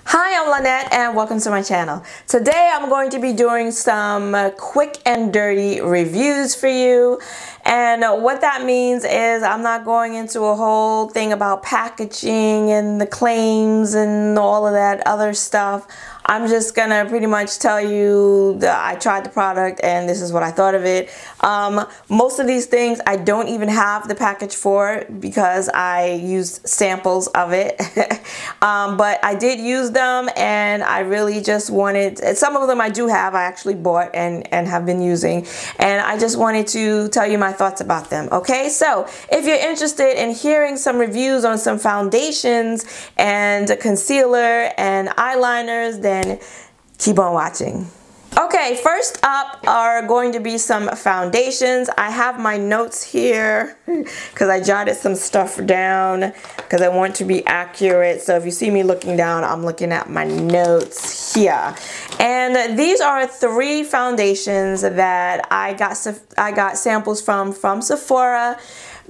Hi, I'm Lynette and welcome to my channel. Today I'm going to be doing some quick and dirty reviews for you. And what that means is I'm not going into a whole thing about packaging and the claims and all of that other stuff. I'm just gonna pretty much tell you that I tried the product and this is what I thought of it. Most of these things I don't even have the package for because I used samples of it. But I did use them and I really just wanted, some of them I do have, I actually bought and have been using, and I just wanted to tell you my thoughts about them. Okay, so if you're interested in hearing some reviews on some foundations and concealer and eyeliners, then keep on watching. Okay, first up are going to be some foundations. I have my notes here because I jotted some stuff down because I want to be accurate. So if you see me looking down, I'm looking at my notes here. And these are 3 foundations that I got samples from Sephora,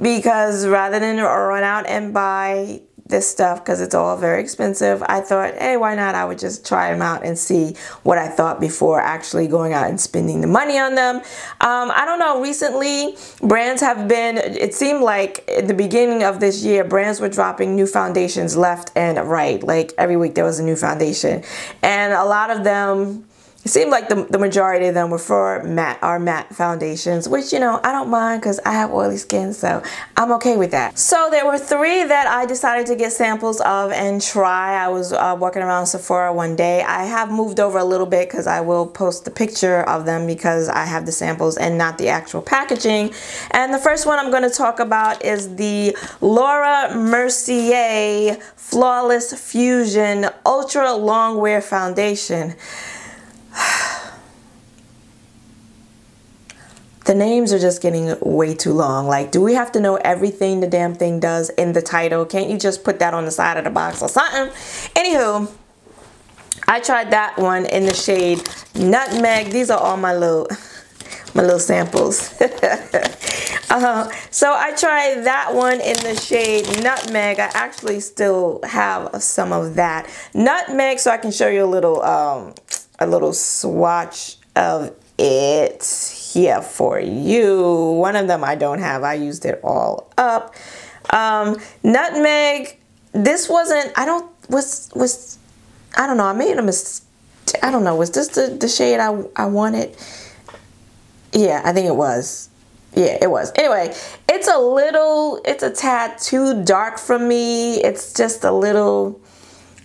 because rather than run out and buy this stuff because it's all very expensive, I thought, hey, why not? I would just try them out and see what I thought before actually going out and spending the money on them. I don't know, recently brands have been, it seemed like at the beginning of this year, brands were dropping new foundations left and right. Like every week there was a new foundation, and a lot of them, it seemed like the majority of them were for matte foundations, which, you know, I don't mind because I have oily skin, so I'm okay with that. So there were 3 that I decided to get samples of and try. I was walking around Sephora one day. I have moved over a little bit because I will post the picture of them because I have the samples and not the actual packaging. And the first one I'm going to talk about is the Laura Mercier Flawless Fusion Ultra Long Wear Foundation. The names are just getting way too long. Like, do we have to know everything the damn thing does in the title? Can't you just put that on the side of the box or something? Anywho, I tried that one in the shade Nutmeg. These are all my little samples. So I tried that one in the shade Nutmeg. I actually still have some of that Nutmeg, so I can show you a little swatch of it here for you. One of them I don't have. I used it all up. Nutmeg, this wasn't, I don't know, I made a mistake. I don't know, was this the shade I wanted? Yeah, I think it was. Yeah, it was. Anyway, it's a tad too dark for me. It's just a little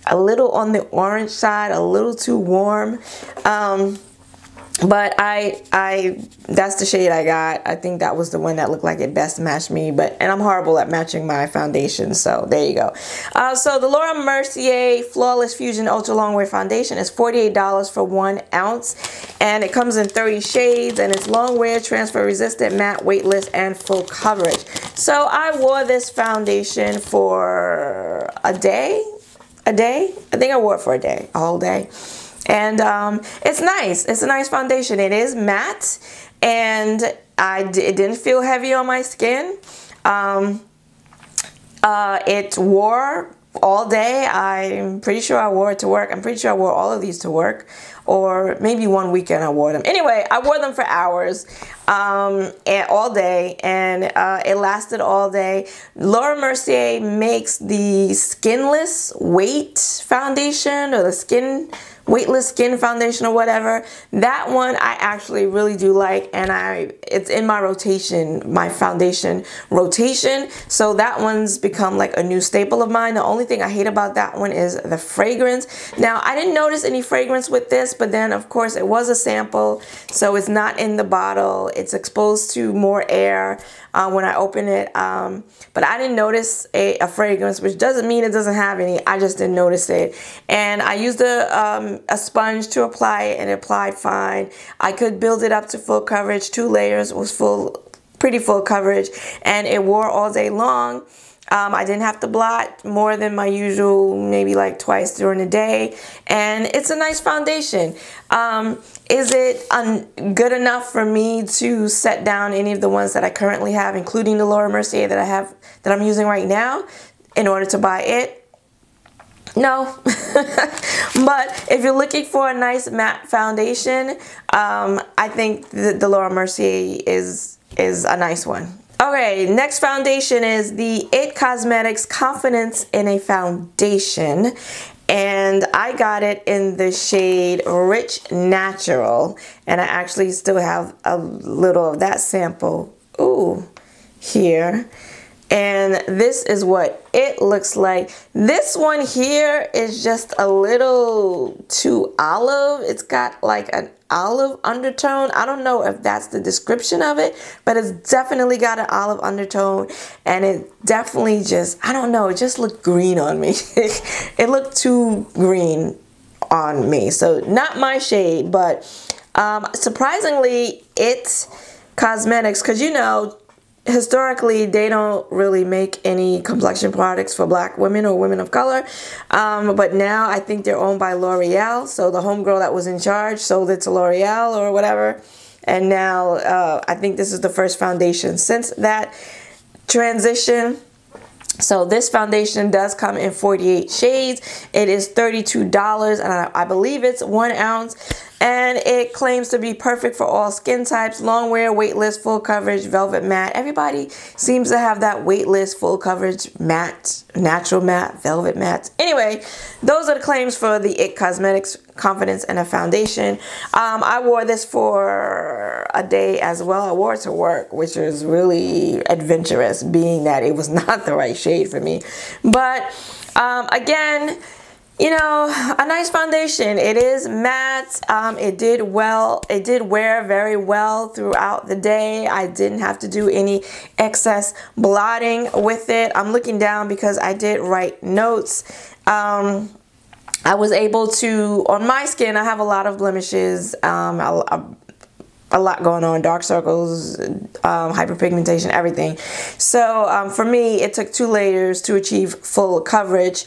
on the orange side, a little too warm. But that's the shade I got. I think that was the one that looked like it best matched me, and I'm horrible at matching my foundation, so there you go. So the Laura Mercier Flawless Fusion Ultra Long Wear Foundation is $48 for 1 ounce, and it comes in 30 shades, and it's long wear, transfer resistant, matte, weightless, and full coverage. So I wore this foundation for a day. I think I wore it for a whole day. And it's nice. It's a nice foundation. It is matte, and it didn't feel heavy on my skin. It wore all day. I'm pretty sure I wore it to work. I'm pretty sure I wore all of these to work, or maybe one weekend I wore them. Anyway, I wore them for hours and all day, and it lasted all day. Laura Mercier makes the skinless weight foundation, or the weightless skin foundation, or whatever. That one I actually really do like, and it's in my rotation, my foundation rotation. So that one's become like a new staple of mine. The only thing I hate about that one is the fragrance. Now, I didn't notice any fragrance with this, but then of course it was a sample, so it's not in the bottle. It's exposed to more air when I open it. But I didn't notice a fragrance, which doesn't mean it doesn't have any. I just didn't notice it. And I used a sponge to apply it, and it applied fine. I could build it up to full coverage. 2 layers was pretty full coverage, and it wore all day long. I didn't have to blot more than my usual, maybe like twice during the day, and it's a nice foundation. Is it good enough for me to set down any of the ones that I currently have, including the Laura Mercier that I'm using right now, in order to buy it? No. But if you're looking for a nice matte foundation, I think the Laura Mercier is a nice one. Okay, next foundation is the It Cosmetics Confidence in a Foundation. And I got it in the shade Rich Natural. And I actually still have a little of that sample, here. And this is what it looks like. This one here is just a little too olive. It's got like an olive undertone. I don't know if that's the description of it, but it's definitely got an olive undertone. And it definitely just, I don't know, it just looked green on me. It looked too green on me. So not my shade, but surprisingly, It Cosmetics, because you know, historically, they don't really make any complexion products for black women or women of color. But now I think they're owned by L'Oreal. So the homegirl that was in charge sold it to L'Oreal or whatever. And now I think this is the first foundation since that transition. So this foundation does come in 48 shades. It is $32 and I believe it's 1 ounce. And it claims to be perfect for all skin types, long wear, weightless, full coverage, velvet matte. Everybody seems to have that weightless, full coverage, matte, natural matte, velvet matte. Anyway, those are the claims for the It Cosmetics Confidence in a Foundation. I wore this for a day as well. I wore it to work, which was really adventurous, being that it was not the right shade for me. But again, you know, a nice foundation. It is matte. It did wear very well throughout the day. I didn't have to do any excess blotting with it. I'm looking down because I did write notes. I was able to, on my skin, I have a lot of blemishes, a lot going on, dark circles, hyperpigmentation, everything. So for me, it took 2 layers to achieve full coverage,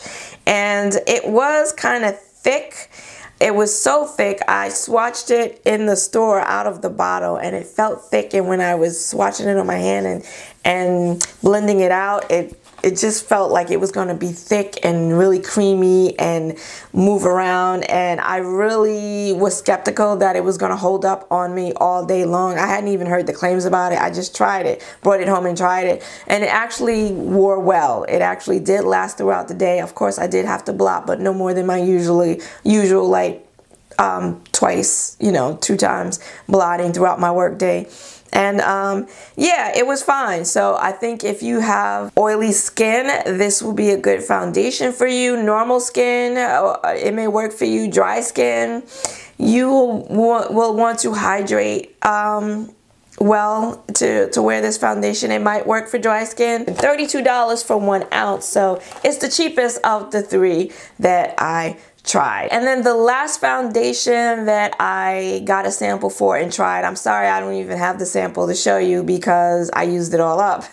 and it was kind of thick. It was so thick, I swatched it in the store out of the bottle, and it felt thick, and when I was swatching it on my hand and blending it out, it just felt like it was going to be thick and really creamy and move around, and I really was skeptical that it was going to hold up on me all day long. I hadn't even heard the claims about it. I just tried it, brought it home and tried it, and it actually wore well. It actually did last throughout the day. Of course, I did have to blot, but no more than my usual like twice, you know, 2 times blotting throughout my work day. And yeah, it was fine. So I think if you have oily skin, this will be a good foundation for you. Normal skin, it may work for you. Dry skin, you will want to hydrate well to wear this foundation. It might work for dry skin. $32 for 1 ounce. So it's the cheapest of the 3 that I tried. And then the last foundation that I got a sample for and tried, I'm sorry I don't even have the sample to show you because I used it all up,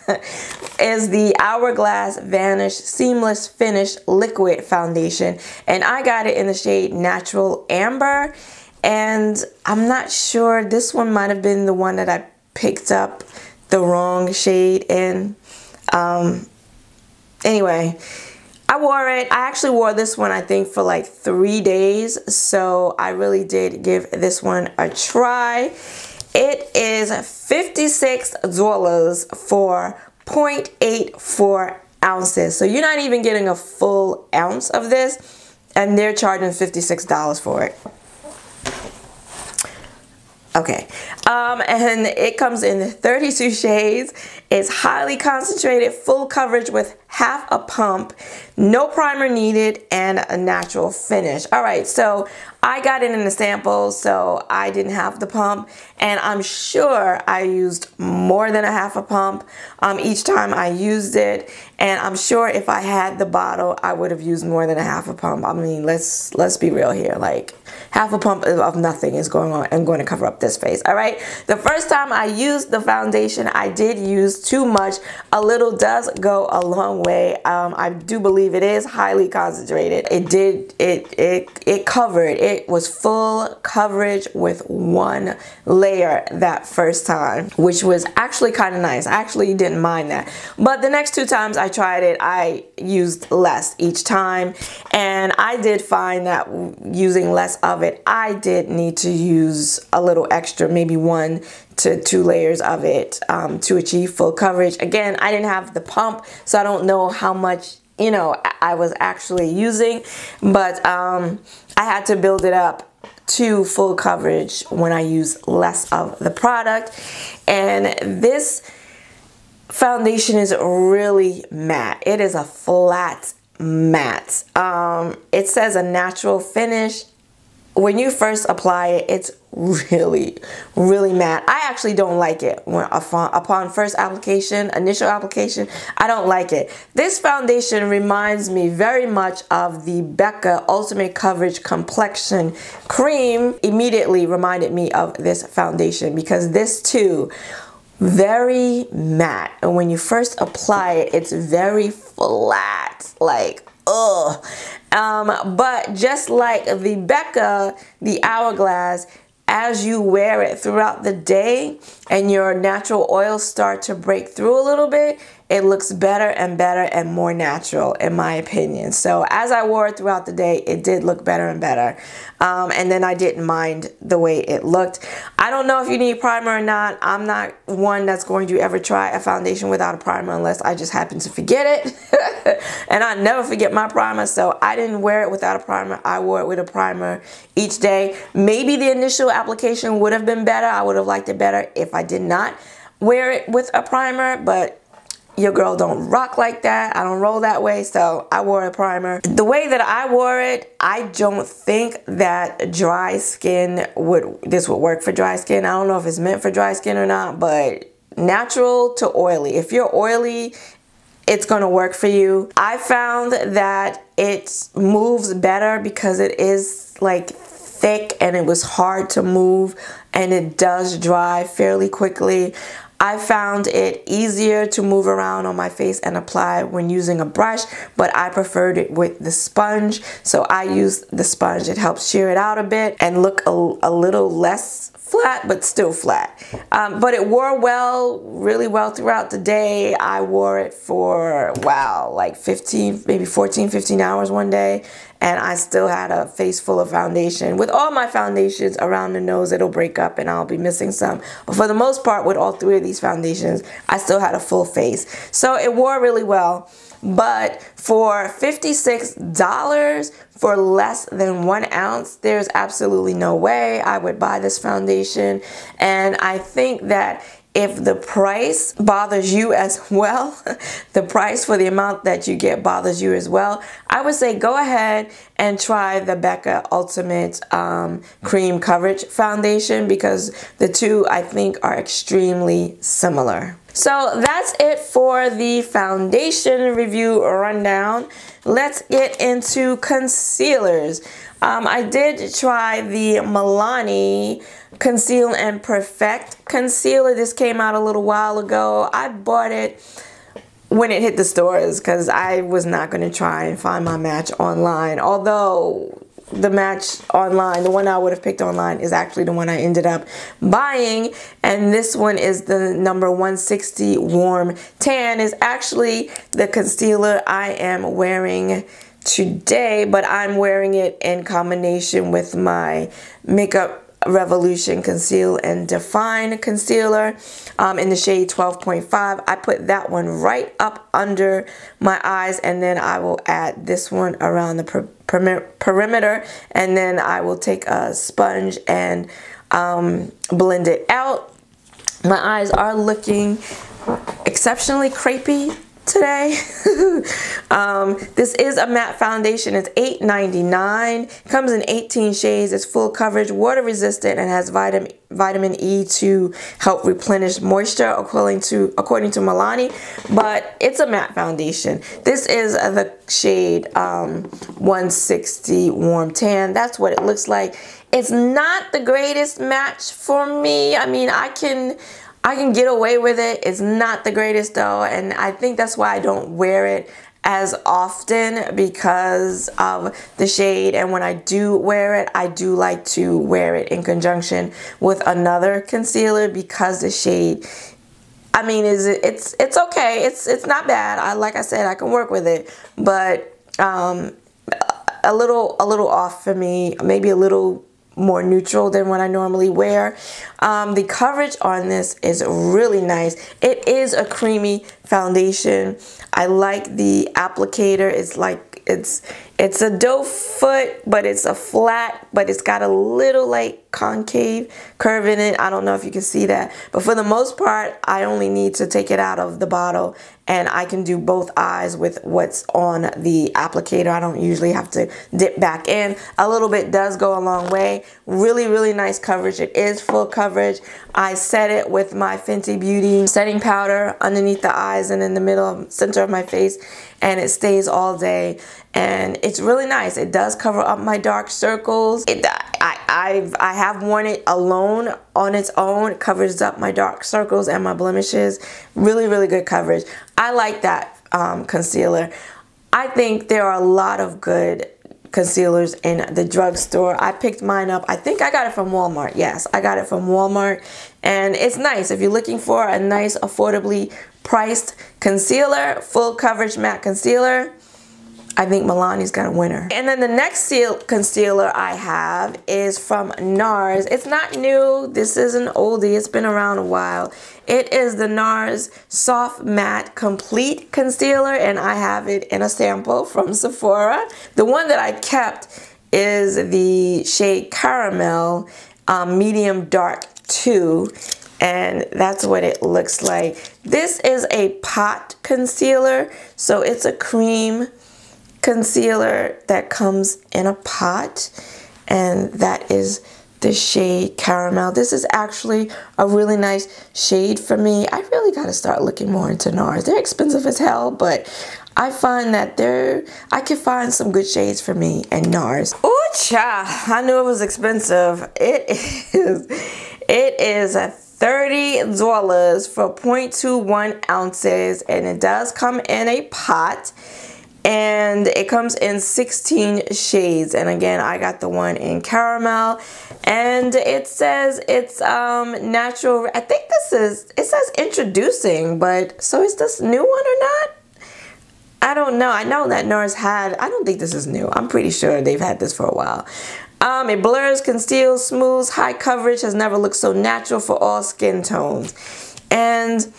is the Hourglass Vanish Seamless Finish Liquid Foundation. And I got it in the shade Natural Amber. And I'm not sure, this one might have been the one that I picked up the wrong shade in. Anyway, I wore it. I actually wore this one, I think, for like 3 days. So I really did give this one a try. It is $56 for 0.84 ounces. So you're not even getting a full ounce of this, and they're charging $56 for it. Okay, and it comes in 32 shades. It's highly concentrated, full coverage with half a pump, no primer needed, and a natural finish. All right, so I got it in the sample, so I didn't have the pump, and I'm sure I used more than a half a pump each time I used it, and I'm sure if I had the bottle, I would have used more than a half a pump. I mean, let's be real here. Like, half a pump of nothing is going on and going to cover up this face. All right, the first time I used the foundation, I did use too much. A little does go a long way. I do believe it is highly concentrated. It covered. It was full coverage with one layer that first time, which was actually kind of nice. I actually didn't mind that. But the next two times I tried it, I used less each time, and I did find that using less of it, I did need to use a little extra, maybe 1 to 2 layers of it to achieve full coverage. Again, I didn't have the pump, so I don't know how much, you know, I was actually using, but I had to build it up to full coverage when I use less of the product. And this foundation is really matte. It is a flat matte. It says a natural finish. When you first apply it, it's really matte. I actually don't like it when upon first application, initial application. I don't like it. This foundation reminds me very much of the Becca Ultimate Coverage Complexion Cream. Immediately reminded me of this foundation because this too, very matte, and when you first apply it, it's very flat, like ugh. But just like the Becca, the Hourglass, as you wear it throughout the day and your natural oils start to break through a little bit, it looks better and better and more natural, in my opinion. So as I wore it throughout the day, it did look better and better. And then I didn't mind the way it looked. I don't know if you need primer or not. I'm not one that's going to ever try a foundation without a primer unless I just happen to forget it. And I never forget my primer, so I didn't wear it without a primer. I wore it with a primer each day. Maybe the initial application would have been better. I would have liked it better if I did not wear it with a primer, but your girl don't rock like that. I don't roll that way, so I wore a primer. The way that I wore it, I don't think that dry skin this would work for dry skin. I don't know if it's meant for dry skin or not, but natural to oily. If you're oily, it's gonna work for you. I found that it moves better because it is like thick and it was hard to move, and it does dry fairly quickly. I found it easier to move around on my face and apply when using a brush, but I preferred it with the sponge, so I used the sponge. It helps sheer it out a bit and look a little less flat, but still flat. But it wore well, really well throughout the day. I wore it for, wow, like 15, maybe 14, 15 hours one day, and I still had a face full of foundation. With all my foundations around the nose, it'll break up and I'll be missing some. But for the most part, with all 3 of these foundations, I still had a full face. So it wore really well. But for $56 for less than 1 ounce, there's absolutely no way I would buy this foundation. And I think that if the price bothers you as well, the price for the amount that you get bothers you as well, I would say go ahead and try the Becca Ultimate Cream Coverage Foundation, because the two, I think, are extremely similar. So that's it for the foundation review rundown. Let's get into concealers. I did try the Milani Conceal and Perfect concealer. This came out a little while ago. I bought it when it hit the stores because I was not going to try and find my match online. Although the match online, the one I would have picked online, is actually the one I ended up buying. And this one is the number 160 Warm Tan. Is actually the concealer I am wearing today, but I'm wearing it in combination with my Makeup Revolution Conceal and Define concealer in the shade 12.5. I put that one right up under my eyes, and then I will add this one around the perimeter, and then I will take a sponge and blend it out. My eyes are looking exceptionally crepey today. This is a matte foundation. It's $8.99. Comes in 18 shades. It's full coverage, water resistant, and has vitamin E to help replenish moisture, according to Milani. But it's a matte foundation. This is the shade 160 Warm Tan. That's what it looks like. It's not the greatest match for me. I mean, I can get away with it. It's not the greatest though, and I think that's why I don't wear it as often, because of the shade. And when I do wear it, I do like to wear it in conjunction with another concealer, because the shade, I mean, it's okay. It's not bad. Like I said, I can work with it, but a little off for me. Maybe a little more neutral than what I normally wear. The coverage on this is really nice. It is a creamy foundation. I like the applicator. It's like it's a doe foot, but it's a flat, but it's got a little like concave curve in it. I don't know if you can see that, but for the most part, I only need to take it out of the bottle and I can do both eyes with what's on the applicator. I don't usually have to dip back in. A little bit does go a long way. Really, really nice coverage. It is full coverage. I set it with my Fenty Beauty setting powder underneath the eyes and in the center of my face, and it stays all day. And it's really nice. It does cover up my dark circles. I have worn it alone on its own. It covers up my dark circles and my blemishes. Really, really good coverage. I like that concealer. I think there are a lot of good concealers in the drugstore. I picked mine up. I think I got it from Walmart. Yes, I got it from Walmart. And it's nice. If you're looking for a nice, affordably priced concealer, full coverage matte concealer, I think Milani's got a winner. And then the next concealer I have is from NARS. It's not new. This is an oldie. It's been around a while. It is the NARS Soft Matte Complete Concealer, and I have it in a sample from Sephora. The one that I kept is the shade Caramel Medium Dark 2, and that's what it looks like. This is a pot concealer, so it's a cream concealer that comes in a pot, and that is the shade Caramel. This is actually a really nice shade for me. I really got to start looking more into NARS. They're expensive as hell, but I find that I can find some good shades for me in NARS. Oh, child, I knew it was expensive. It is $30 for 0.21 ounces, and it does come in a pot. And it comes in 16 shades, and again, I got the one in Caramel, and it says it's natural. I think it says introducing, but so is this new one or not? I don't know. I know that NARS I don't think this is new. I'm pretty sure they've had this for a while. It blurs, conceals, smooths, high coverage, has never looked so natural for all skin tones. And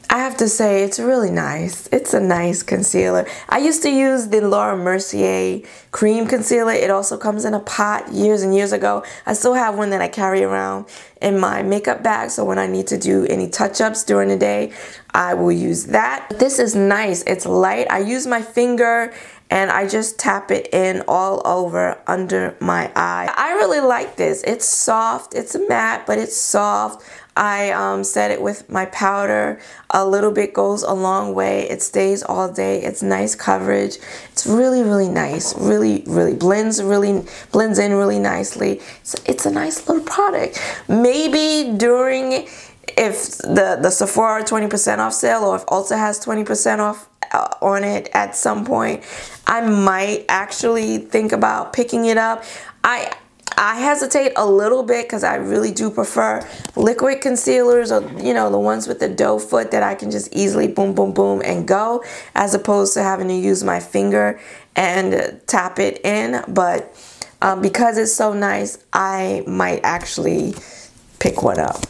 I have to say, it's really nice. It's a nice concealer. I used to use the Laura Mercier cream concealer. It also comes in a pot years and years ago. I still have one that I carry around in my makeup bag, so when I need to do any touch-ups during the day, I will use that. This is nice. It's light. I use my finger and I just tap it in all over under my eye. I really like this. It's soft. It's matte, but it's soft. I set it with my powder. A little bit goes a long way. It stays all day. It's nice coverage. It's really, really nice. Really, really blends in really nicely. It's a nice little product. Maybe if the Sephora 20% off sale, or if Ulta has 20% off on it at some point, I might actually think about picking it up. I hesitate a little bit because I really do prefer liquid concealers, or the ones with the doe foot that I can just easily boom, boom, boom and go, as opposed to having to use my finger and tap it in. But because it's so nice, I might actually pick one up.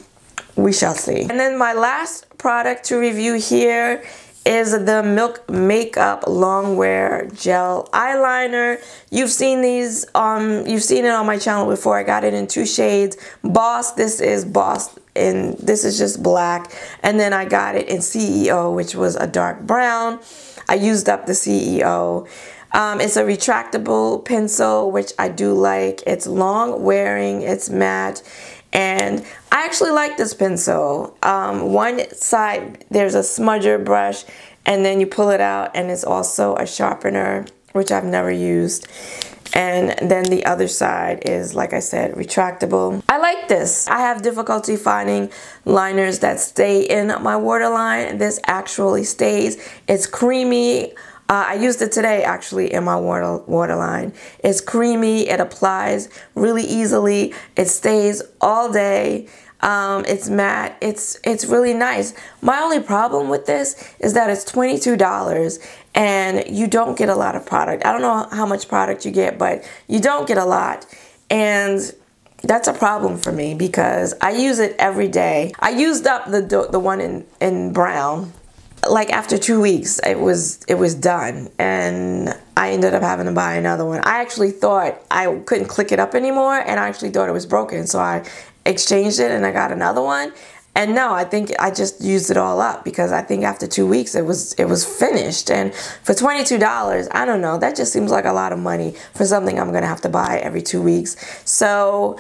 We shall see. And then my last product to review here is the Milk Makeup Long Wear Gel Eyeliner. You've seen these, you've seen it on my channel before. I got it in 2 shades. Boss, this is Boss, and this is just black. And then I got it in CEO, which was a dark brown. I used up the CEO. It's a retractable pencil, which I do like. It's long wearing, it's matte. And I actually like this pencil. One side, there's a smudger brush, and then you pull it out, and it's also a sharpener, which I've never used. And then the other side is, like I said, retractable. I like this. I have difficulty finding liners that stay in my waterline. This actually stays. It's creamy. I used it today actually in my waterline. It's creamy, it applies really easily, it stays all day, it's matte, it's really nice. My only problem with this is that it's $22 and you don't get a lot of product. I don't know how much product you get, but you don't get a lot, and that's a problem for me because I use it every day. I used up the one in brown. Like after 2 weeks, it was done, and I ended up having to buy another one. I actually thought I couldn't click it up anymore, and I actually thought it was broken, so I exchanged it and I got another one. And no, I think I just used it all up because I think after 2 weeks it was finished. And for $22, I don't know, that just seems like a lot of money for something I'm gonna have to buy every 2 weeks. So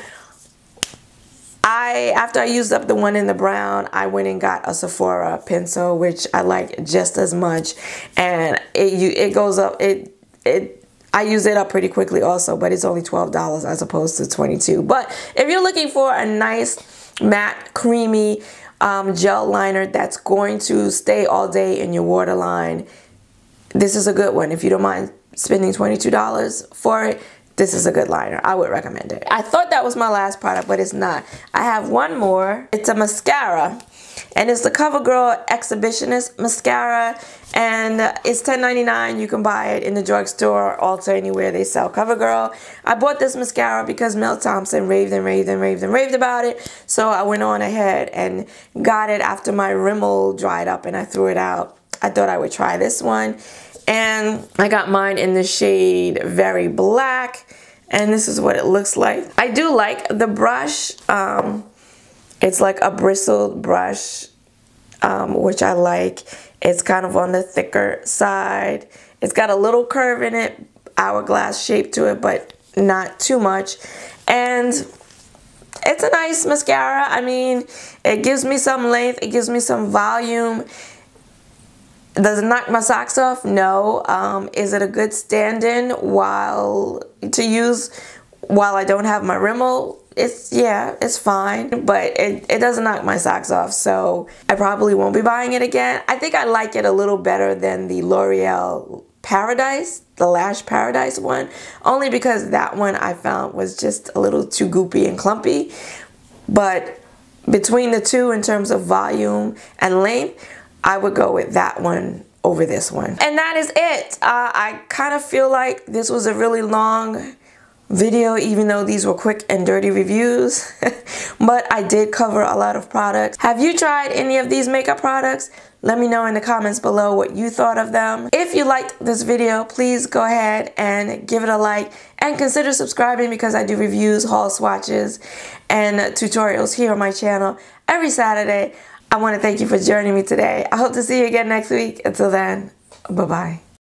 after I used up the one in the brown, I went and got a Sephora pencil, which I like just as much, and it goes up. I use it up pretty quickly also, but it's only $12 as opposed to $22. But if you're looking for a nice matte, creamy gel liner that's going to stay all day in your waterline, this is a good one. If you don't mind spending $22 for it, this is a good liner. I would recommend it. I thought that was my last product, but it's not. I have one more. It's a mascara, and it's the CoverGirl Exhibitionist Mascara, and it's $10.99. You can buy it in the drugstore, Ulta, anywhere they sell CoverGirl. I bought this mascara because Mel Thompson raved and raved and raved and raved about it, so I went on ahead and got it after my Rimmel dried up and I threw it out. I thought I would try this one. And I got mine in the shade Very Black, and this is what it looks like. I do like the brush. It's like a bristled brush, which I like. It's kind of on the thicker side. It's got a little curve in it, hourglass shape to it, but not too much. And it's a nice mascara. I mean, it gives me some length, it gives me some volume. Does it knock my socks off? No. Is it a good stand-in to use while I don't have my Rimmel? It's fine, but it doesn't knock my socks off, so I probably won't be buying it again. I think I like it a little better than the L'Oreal Paradise, the Lash Paradise one, only because that one I found was just a little too goopy and clumpy. But between the two, in terms of volume and length, I would go with that one over this one. And that is it. I kind of feel like this was a really long video, even though these were quick and dirty reviews. But I did cover a lot of products. Have you tried any of these makeup products? Let me know in the comments below what you thought of them. If you liked this video, please go ahead and give it a like and consider subscribing, because I do reviews, haul swatches, and tutorials here on my channel every Saturday. I want to thank you for joining me today. I hope to see you again next week. Until then, bye-bye.